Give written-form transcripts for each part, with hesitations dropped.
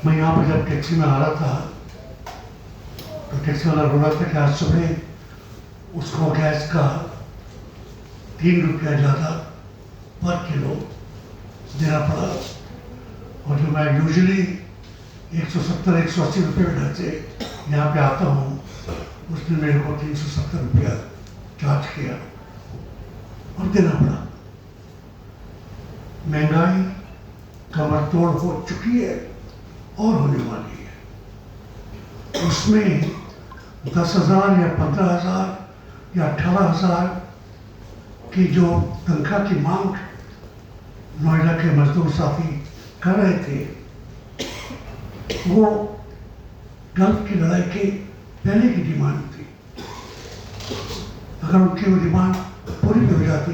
मैं यहाँ पर जब टैक्सी में आ रहा था तो टैक्सी वाला रो रहा था कि आज सुबह उसको गैस का 3 रुपया ज़्यादा पर किलो देना पड़ा, और जो मैं यूजुअली 170-180 रुपये में घर से यहाँ पे आता हूँ, उसने मेरे को 370 रुपया चार्ज किया और देना पड़ा। महंगाई कमर तोड़ हो चुकी है और होने वाली है। उसमें 10,000 या 15,000 या 18,000 की जो तनख्वाह की मांग नोएडा के मजदूर साथी कर रहे थे, वो गल्फ की लड़ाई के पहले की डिमांड थी। अगर उनकी वो डिमांड पूरी भी हो जाती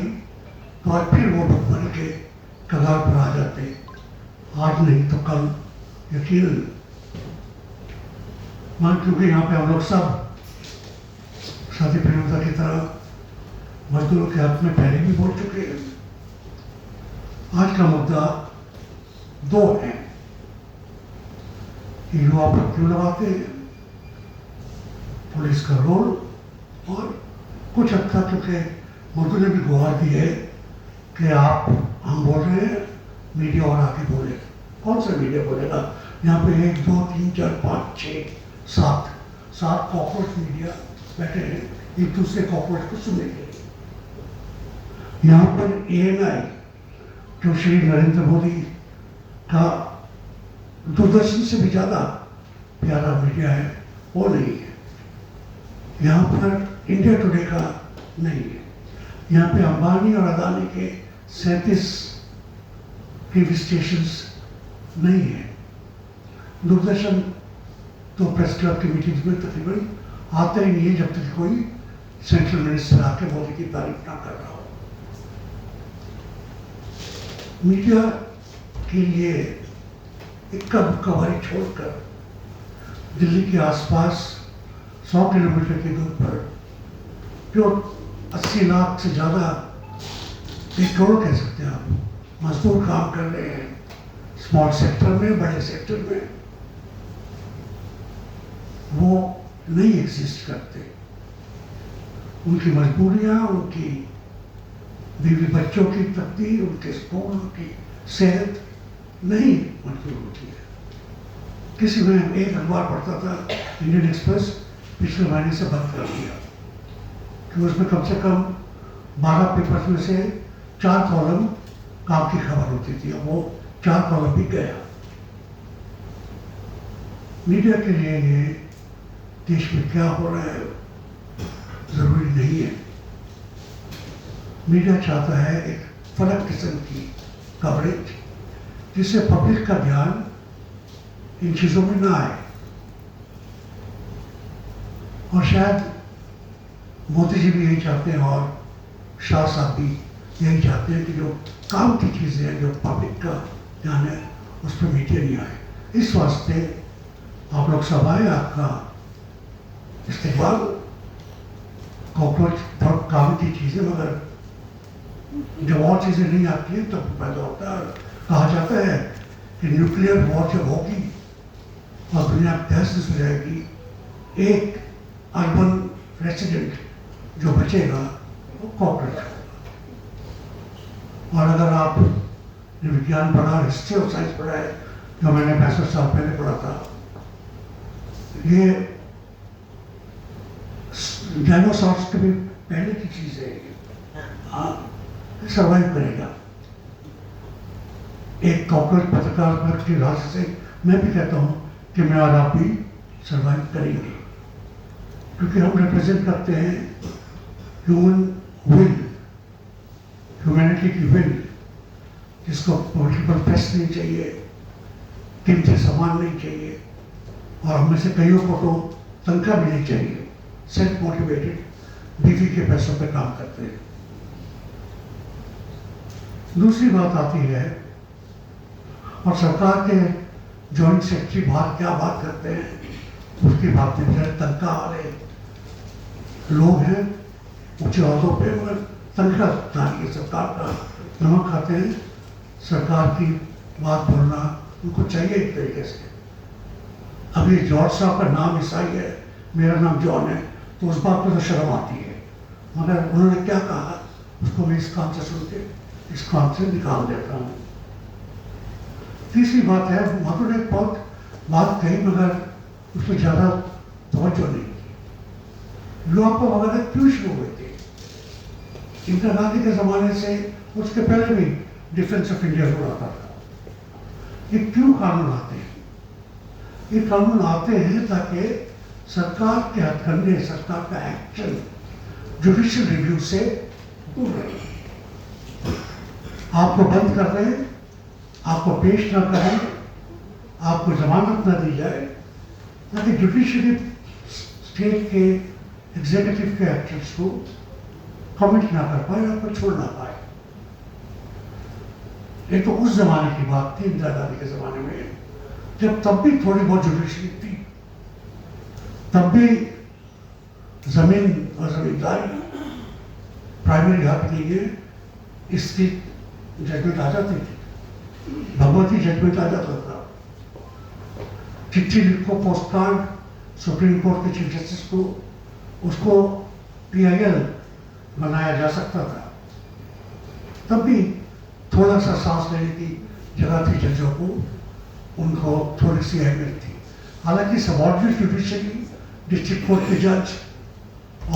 तो आज फिर वो भुखमरी के कगार पर आ जाते। आज नहीं तो कल यकीन। क्योंकि यहाँ पे हम लोग सब साथी प्रेमता की तरह मजदूरों के हक में पहले भी बोल चुके हैं। आज का मुद्दा 2 है कि युवा पर क्यों लगाते हैं, पुलिस का रोल, और कुछ हद तक क्योंकि मोदी ने भी गुहार दी है कि आप हम बोल रहे हैं, मीडिया और आगे बोले। कौन सा मीडिया बोलेगा? यहाँ पे 1, 2, 3, 4, 5, 6, 7 कॉर्पोरेट मीडिया बैठे हैं एक दूसरे कॉर्पोरेट को सुनने के लिए। यहाँ पर ANI जो श्री नरेंद्र मोदी का दूरदर्शन से भी ज़्यादा प्यारा मीडिया है, वो नहीं है। यहाँ पर इंडिया टुडे का नहीं है। यहाँ पे अंबानी और अदानी के 37 टीवी स्टेशंस नहीं है। दूरदर्शन तो प्रेस क्लब की मीटिंग्स में तकरीबन आता ही नहीं है जब तक कोई सेंट्रल मिनिस्टर आके मोदी की तारीफ ना कर रहा हो। मीडिया के लिए इक्का दुक्का बारी छोड़कर दिल्ली के आसपास 100 किलोमीटर की दूर पर जो 80 लाख से ज़्यादा, 1 करोड़ कह सकते हैं आप, मजदूर काम कर रहे हैं स्मॉल सेक्टर में, बड़े सेक्टर में, वो नहीं एग्जिस्ट करते। उनकी मजबूरियाँ, उनकी बीवी बच्चों की तकदीर, उनके स्कूल, उनकी सेहत नहीं मंजूर होती है। किसी में एक अखबार पढ़ता था, इंडियन एक्सप्रेस, पिछले महीने से बंद कर दिया कि उसमें कम से कम 12 पेपर्स में से 4 कॉलम काम की खबर होती थी। अब वो 4 कॉलम भी गया। मीडिया के लिए ये देश में क्या हो रहा है जरूरी नहीं है। मीडिया चाहता है एक फर्क किस्म की कवरेज जिससे पब्लिक का ध्यान इन चीजों में ना आए। और शायद मोदी जी भी यही चाहते हैं और शाह साहब भी यही चाहते हैं कि जो काम की चीजें हैं, जो पब्लिक का ध्यान है, उस पर मीडिया नहीं आए। इस वास्ते आप लोग सब आए, आपका इस्तेमाल। कॉकरोच बहुत काम की चीजें, मगर जब और चीजें नहीं आती हैं तब पैदा होता है। कहा जाता है कि न्यूक्लियर वॉर जब होगी और दुनिया तहस हो जाएगी, एक अर्बन रेसिडेंट जो बचेगा वो कॉकरोच होगा। और अगर आप विज्ञान पढ़ा, हिस्ट्री और साइंस पढ़ा है, जो मैंने 65 साल पहले पढ़ा था, ये डायनासोर्स के भी पहले की चीज है। हाँ, सर्वाइव करेगा। एक कॉर्पोरेट पत्रकार की राशि से मैं भी कहता हूं कि मैं और आप भी सर्वाइव करेंगे, क्योंकि हम रिप्रेजेंट करते हैं ह्यूमन विल, ह्यूमैनिटी की विल, जिसको पॉलिटिकल प्रेस नहीं चाहिए, कीमती सामान नहीं चाहिए, और हम में से कईयों को तो तनख्वाह भी नहीं चाहिए। सेल्फ मोटिवेटेड बीवी के पैसों पे काम करते हैं। दूसरी बात आती है, और सरकार के जॉइंट सेक्रेटरी बाहर क्या बात करते हैं उसकी बात नहीं है। तनख्वाह वाले लोग हैं ऊंचे अहदों पे, मगर तनख्वाह जानिए सरकार का नमक खाते हैं। सरकार की बात बोलना उनको चाहिए एक तरीके से, अभी जॉर्ज साहब का नाम ईसाई है, मेरा नाम जॉन है, तो उस बात पर तो शर्म आती है, मगर उन्होंने क्या कहा उसको मैं इस कान से सुन के इस कान से निकाल देता हूँ। तीसरी बात है, माधुर ने बहुत बात कही मगर उस पर ज़्यादा तवज्जो नहीं की। युवापा वगैरह क्यों शुरू हुए थे? इंदिरा गांधी के ज़माने से उसके पहले भी डिफेंस ऑफ इंडिया हो रहा था। ये क्यों कानून आते हैं? ये कानून आते हैं ताकि सरकार के हथकंडे, सरकार का एक्शन जुडिशियल रिव्यू से दूर रहे। आपको बंद कर दें, आपको पेश ना करें, आपको जमानत न दी जाए, ताकि जुडिशरी स्टेट के एग्जीक्यूटिव के एक्शंस को कमिट ना कर पाए, आपको छोड़ ना पाए। ये तो उस जमाने की बात थी, इंदिरा गांधी के जमाने में, जब तब भी थोड़ी बहुत जुडिशरी थी, तब भी जमीन और जमींदारी प्राइमरी हक के लिए इसकी जजमेंट आ जाती थी, भगवती जजमेंट आ जाता था। चिट्ठी लिखो, पोस्ट कार्ड सुप्रीम कोर्ट के चीफ जस्टिस को, उसको PIL बनाया जा सकता था। तब भी थोड़ा सा सांस लेने की जगह थी जजों को, उनको थोड़ी सी अहमियत थी। हालांकि सबऑर्डिनेट जुडिशरी, डिस्ट्रिक्ट कोर्ट के जज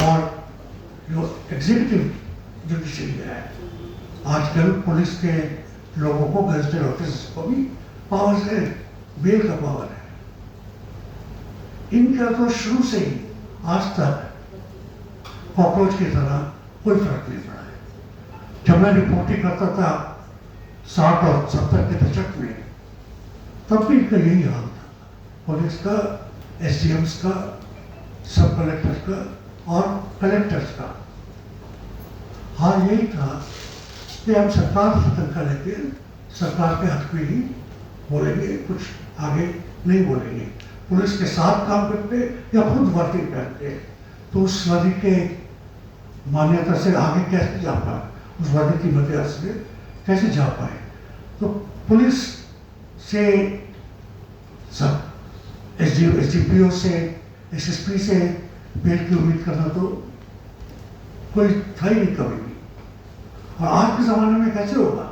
और जो एग्जीक्यूटिव जुडिशरी है, आजकल पुलिस के लोगों को, गैजेटेड ऑफिसर्स को भी पावर्स है, बेल का पावर है। इनका तो शुरू से ही आज तक कॉकरोच की तरह कोई फर्क नहीं पड़ा है। जब मैं रिपोर्टिंग करता था 60 और 70 के दशक में, तब भी इनका यही हाल था, पुलिस का, SDMs का, सब कलेक्टर्स का और कलेक्टर्स का। हाल यही था कि हम सरकार से तनख्वाह लेके सरकार के हक में ही बोलेंगे, कुछ आगे नहीं बोलेंगे। पुलिस के साथ काम करते या खुद वर्दी पहनते, तो उस वर्दी के मान्यता से आगे कैसे जा पाए, उस वर्दी की मर्यादा से कैसे जा पाए। तो पुलिस से सब SDPO से, SSP से बेल की उम्मीद करना तो कोई था ही नहीं कभी भी। और आज के ज़माने में कैसे होगा?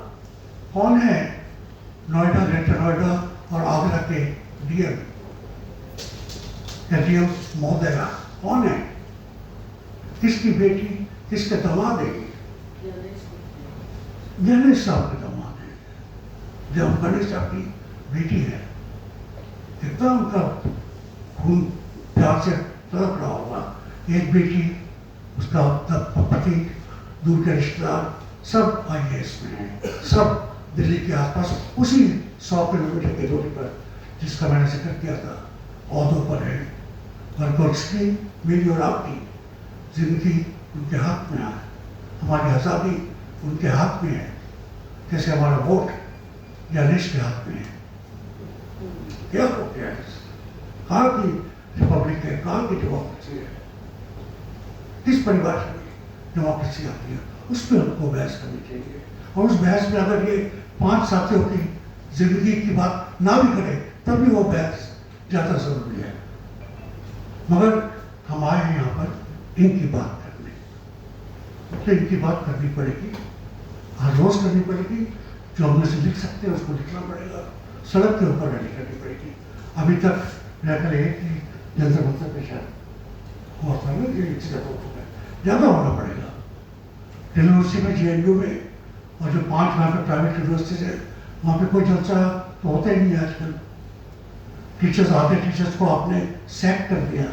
कौन है नोएडा, ग्रेटर नोएडा और आगरा के DM या DM महोदया? कौन है? किसकी बेटी, किसके दामाद है? गणेश साहब के दामाद है। जब गणेश साहब की बेटी है, कितना उनका खून प्यार से तड़प रहा होगा। एक बेटी, उसका पति, दूर के रिश्तेदार सब IAS में हैं, सब दिल्ली के आसपास उसी 100 किलोमीटर की दूरी पर जिसका मैंने जिक्र किया था, औहदों पर है। और कुर्सी मेरी और आपकी जिंदगी उनके हाथ में है, हमारी आज़ादी उनके हाथ में है, जैसे हमारा वोट गणेश के हाथ में है। क्या हो गया? कहाँ की रिपब्लिक है, कहाँ की डेमोक्रेसी है? किस परिवार में डेमोक्रेसी आती है, उस पर हमको बहस करनी चाहिए। और उस बहस में अगर ये 5 साथियों की जिंदगी की बात ना भी करें, तब भी वो बहस ज़्यादा जरूरी है। मगर हम आए हैं यहाँ पर इनकी बात करने, तो इनकी बात करनी पड़ेगी, हर रोज़ करनी पड़ेगी। जो हमने से लिख सकते हैं उसको लिखना पड़ेगा, सड़क के ऊपर रैली करनी पड़ेगी। अभी तक रहकर एक जंतर मंतर पे शायद हुआ था ना, ये ज़्यादा होना पड़ेगा। यूनिवर्सिटी में, JNU में, और जो 5 वहाँ पे प्राइवेट यूनिवर्सिटीज है, वहाँ पे कोई जलसा तो होता ही नहीं है आजकल। टीचर्स आते, टीचर्स को आपने सैक कर दिया,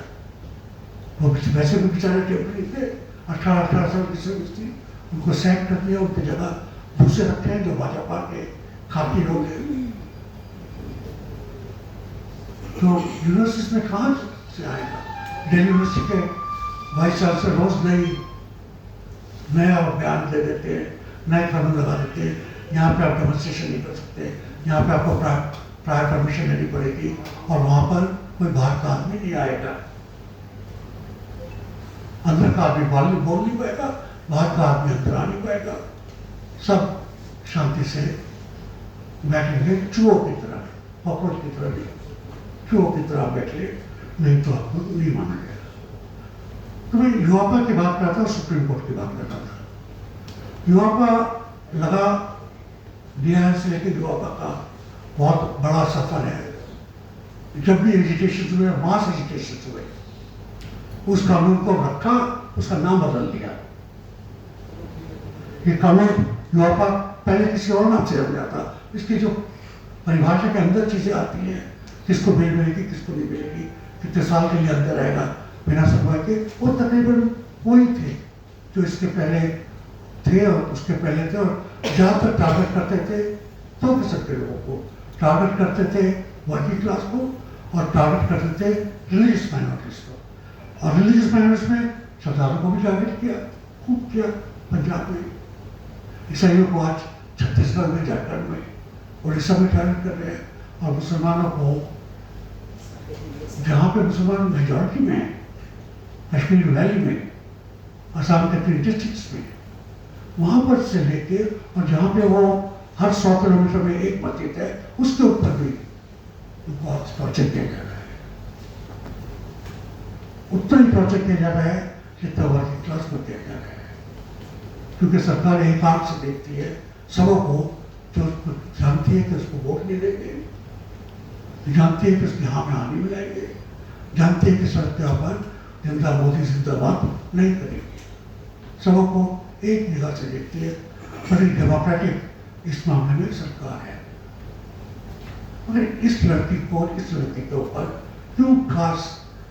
वो वैसे भी बेचारे टेम्परेरी थे, 18 साल की सर्विस थी, उनको सैक कर दिया, उनकी जगह दूसरे रखे हैं जो भाजपा के खाकी लोग हैं। तो यूनिवर्सिटी में कहाँ से आएगा? दिल्ली यूनिवर्सिटी के वाइस चांसलर रोज नया बयान दे देते हैं, नए कानून लगा देते हैं, यहाँ पे आप डेमोन्स्ट्रेशन नहीं कर सकते, यहाँ पे आपको प्रायर परमिशन लेनी पड़ेगी, और वहाँ पर कोई बाहर का आदमी नहीं आएगा। अंदर का आदमी बोल नहीं पाएगा, बाहर का आदमी अंदर आ नहीं पाएगा। सब शांति से बैठेंगे, चूहों की तरह, कॉकरोच की तरह भी। चूहों की तरह बैठे, नहीं तो आपको नहीं माना जाएगा। तो मैं युवापा की बात करता था, सुप्रीम कोर्ट की बात करता था। युवापा लगा डीआर से लेकर युवापा का बहुत बड़ा सफर है। जब भी एजिटेशन हुए, मास एजिटेशन हुए, उस कानून को रखा, उसका नाम बदल दिया। ये कानून युवापा पहले किसी और नाम से हो जाता। इसकी जो परिभाषा के अंदर चीजें आती हैं, किसको बेल मिलेगी, किसको नहीं मिलेगी, कितने साल के लिए अंदर रहेगा बिना सुनवाई के, वो तकरीबन वही थे जो इसके पहले थे और उसके पहले थे। और जहाँ तक टारगेट करते थे 2% के लोगों को टारगेट करते थे, वर्किंग क्लास को, और टारगेट करते थे रिलीजियस माइनॉरिटीज को। और रिलीजियस माइनॉरिटीज में सरदारों को भी टारगेट किया, खूब किया। पंजाब में ईसाइयों को आज छत्तीसगढ़ में, झारखंड में, उड़ीसा में टारगेट कर रहे हैं। और मुसलमानों को जहाँ पे मुसलमान मेजॉरिटी में है, कश्मीर वैली में, असम के 3 डिस्ट्रिक्ट्स में, वहाँ पर से लेके और जहाँ पे वो हर 100 किलोमीटर में एक मस्जिद है, उसके ऊपर भी बहुत टॉर्चर किया जा रहा है। उतना ही टॉर्चर किया जा रहा है जितना वर्किंग क्लास को किया जा रहा है। क्योंकि सरकार एक आंख से देखती है सबों को, जो जानती है कि उसको वोट नहीं देंगे, जानती है कि उसके यहाँ में हानि मिलाएंगे, जानती है कि सड़क के ऊपर जिंदा मोदी जिंदाबाद नहीं करेगी। सबों को एक निगाह से देखती है। बड़ी डेमोक्रेटिक इस मामले में सरकार है। मगर इस लड़की को, इस लड़की के ऊपर क्यों खास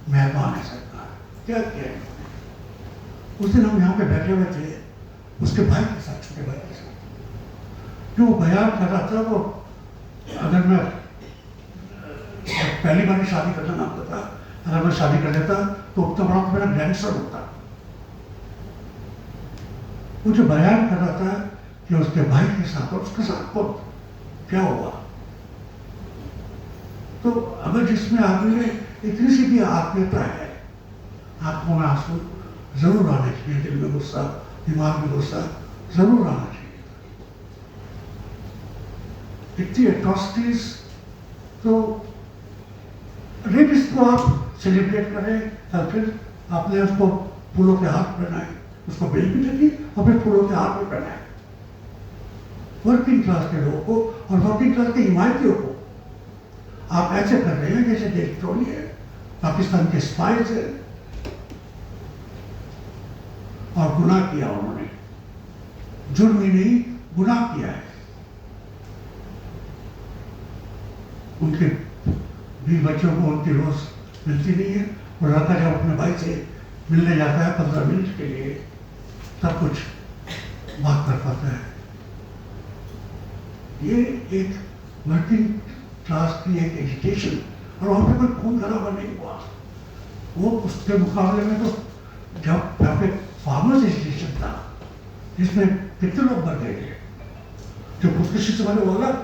मेहरबान है सरकार? क्या किया है? उस दिन हम यहाँ पे बैठे हुए थे उसके भाई के साथ, छोटे भाई के साथ, जो बयान कर रहा था वो, अगर मैं पहली बार शादी करना ना होता, अगर मैं शादी कर लेता तो उतना बड़ा मेरा गैंगस्टर होता। वो जो बयान कर रहा था कि उसके भाई के साथ और उसके साथ खुद क्या हुआ, तो अगर जिसमें आदमी में इतनी सी भी आत्मीयता है, आंखों में आंसू जरूर आने चाहिए, दिल में गुस्सा, दिमाग में गुस्सा जरूर आना चाहिए। इतनी एट्रॉसिटीज, तो रेपिस्ट को आप सेलिब्रेट करें, और फिर आपने उसको फूलों के हाथ पहनाए, उसको बेल भी लगी और फिर फूलों के हाथ में पहनाए। वर्किंग क्लास के लोगों को और वर्किंग क्लास के हिमायतियों को आप ऐसे कर रहे हैं जैसे देशद्रोही है, पाकिस्तान के स्पाइस है। और गुनाह किया उन्होंने, जुर्म ही नहीं गुनाह किया है। उनके भी बच्चों को उनकी रोज मिलती नहीं है। और लड़का जब अपने भाई से मिलने जाता है 15 मिनट के लिए, तब कुछ बात कर पाता है। ये एक वर्किंग क्लास की एक एजुकेशन, और वहाँ पे कोई खून खराबा नहीं हुआ। वो उसके मुकाबले में तो जब यहाँ पे फार्मर्स एजुकेशन था, जिसमें कितने लोग मर गए थे, जो खुदकुशी से मरे वो अलग,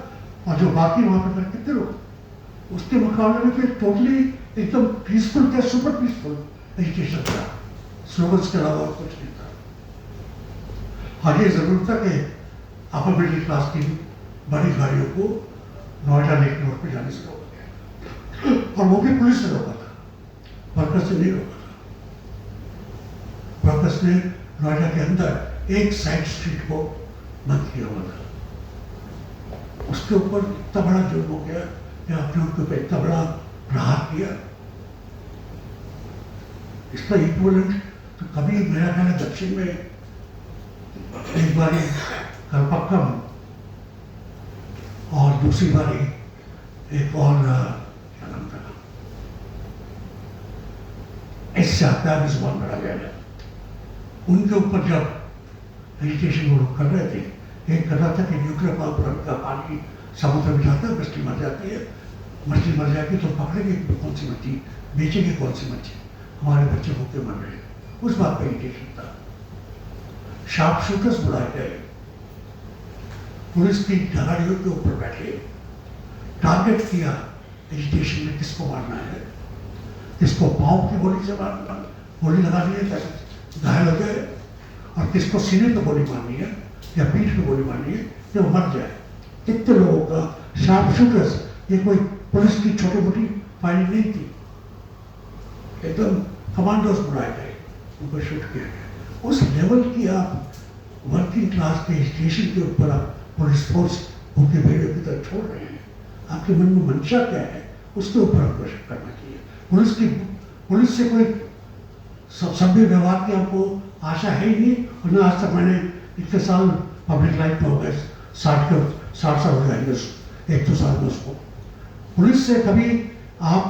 और जो बाकी वहाँ पे मरे कितने लोग, उसके मुकाबले में फिर टोटली एकदम पीसफुल था, सुपर पीसफुल एजुकेशन था, स्लोगन्स के अलावा और कुछ नहीं था। हाँ, ये जरूर था कि अपर मिडिल क्लास की बड़ी गाड़ियों को नोएडा लेक रोड पे जाने से रोका गया, और वो भी पुलिस ने रोका था, वर्कर्स ने नहीं रोका था। वर्कर्स ने नोएडा के अंदर एक साइड स्ट्रीट को बंद किया हुआ था। उसके ऊपर इतना बड़ा जुर्म हो गया कि आपने उनके ऊपर इतना बड़ा प्रहार किया। इसका इक्विवेलेंट तो कभी मेरा ख्याल है दक्षिण में एक बारी कलपक्कम और दूसरी बारी एक और क्या नाम था, इससे आता है जुबान बढ़ा गया। उनके ऊपर जब एजुकेशन वो लोग कर रहे थे, एक कर रहा था कि न्यूक्लियर पावर प्लांट का पानी समुद्र में जाता है, मछली मर जाती है, मछली मर जाएगी तो पकड़ेंगे कौन सी मछली, बेचेंगे कौन सी मछली, हमारे बच्चे भूखे मर रहे हैं। उस बात पर एजुकेशन था। शार्प शूटर्स बुलाए गए, पुलिस की गाड़ियों के ऊपर बैठे, टारगेट किया एजुकेशन में किसको मारना है, किसको पाँव की गोली से मारना, गोली लगा दी है ताकि घायल हो जाए, और किसको सीने पे गोली मारनी है या पीठ पे गोली मारनी है कि वो मर जाए। कितने लोगों का शार्प शूटर्स, ये कोई पुलिस की छोटी मोटी फाइलिंग नहीं थी, एकदम कमांडोज बुलाए गए, उनको शूट किया गया। उस लेवल की आप वर्किंग क्लास के स्टेशन के ऊपर आप पुलिस फोर्स भूखे भेड़ों की तरह छोड़ रहे हैं, आपके मन में मंशा क्या है, उसके ऊपर आपको शक करना चाहिए। पुलिस से कोई सभ्य व्यवहार की हमको आशा है ही नहीं, और न आज तक मैंने इतने साल पब्लिक लाइफ में हो गए, 60 साल हो जाएंगे एक दो साल में उसको। पुलिस से कभी आप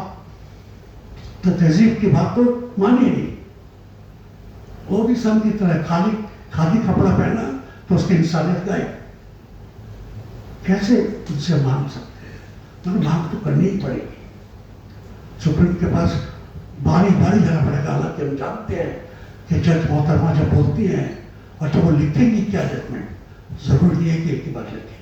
तहजीब की बात तो मानिए नहीं, वो भी संत की तरह खादी कपड़ा पहना तो उसकी इंसानियत गायब, कैसे उनसे मांग सकते हैं? मतलब मांग तो करनी ही पड़ेगी। सुप्रीम के पास बारी बारी जाना पड़ेगा, हालांकि हम जानते हैं कि जज मोहतरमा जब बोलती हैं और जब वो लिखेंगी क्या जजमेंट, जरूर नहीं है कि एक ही बात लिखें।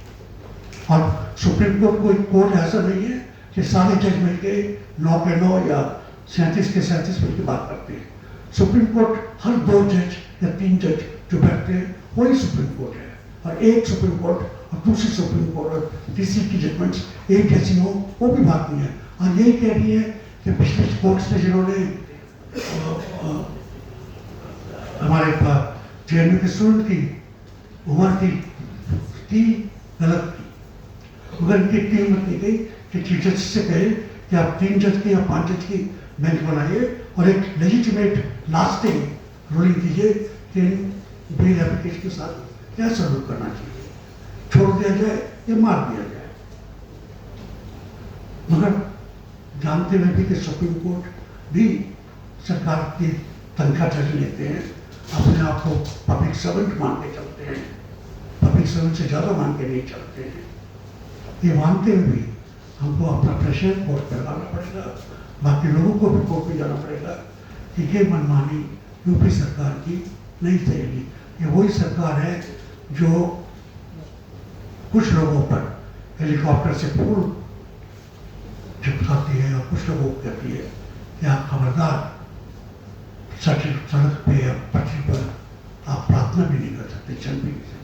और सुप्रीम कोर्ट कोई कोर्ट ऐसा नहीं है कि सारे जज मिलके 9 के 9 या 37 के 37 मिलकर बात करते हैं। सुप्रीम कोर्ट हर 2 जज या 3 जज जो बैठते हैं वही सुप्रीम कोर्ट है, और एक सुप्रीम कोर्ट और दूसरी सुप्रीम कोर्ट और तीसरी की जजमेंट्स एक जैसी हो, वो भी बात नहीं है। और यही कह रही है कि पिछले कोर्ट्स ने जिन्होंने हमारे JNU के स्टूडेंट की उम्र की गलत की, मगर इनकी टीम मत नहीं गई कि चीफ जज से कहे कि आप 3 जज की या 5 जज की बेंच बनाइए और एक लेजिटिमेट लास्टिंग रूलिंग दीजिए कि बेल एप्लीकेशन के साथ क्या सलूक करना चाहिए, छोड़ दिया जाए या मार दिया जाए। मगर जानते हुए भी कि सुप्रीम कोर्ट भी सरकार की तनख्वाह चल लेते हैं, अपने आप को पब्लिक सर्वेंट मान के चलते हैं, पब्लिक सर्वेंट से ज़्यादा मान के नहीं चलते हैं। ये मानते हुए भी हमको अपना प्रेशर कोर्ट पर लगाना पड़ेगा, बाकी लोगों को भी कोर्ट में जाना पड़ेगा कि ये मनमानी यूपी सरकार की नहीं चलेगी। ये वही सरकार है जो कुछ लोगों पर हेलीकॉप्टर से फूल चिपकाती है और कुछ लोगों को कहती है कि आप खबरदार सड़क पे या पटरी पर आप प्रार्थना भी नहीं कर सकते, चल भी नहीं सकते।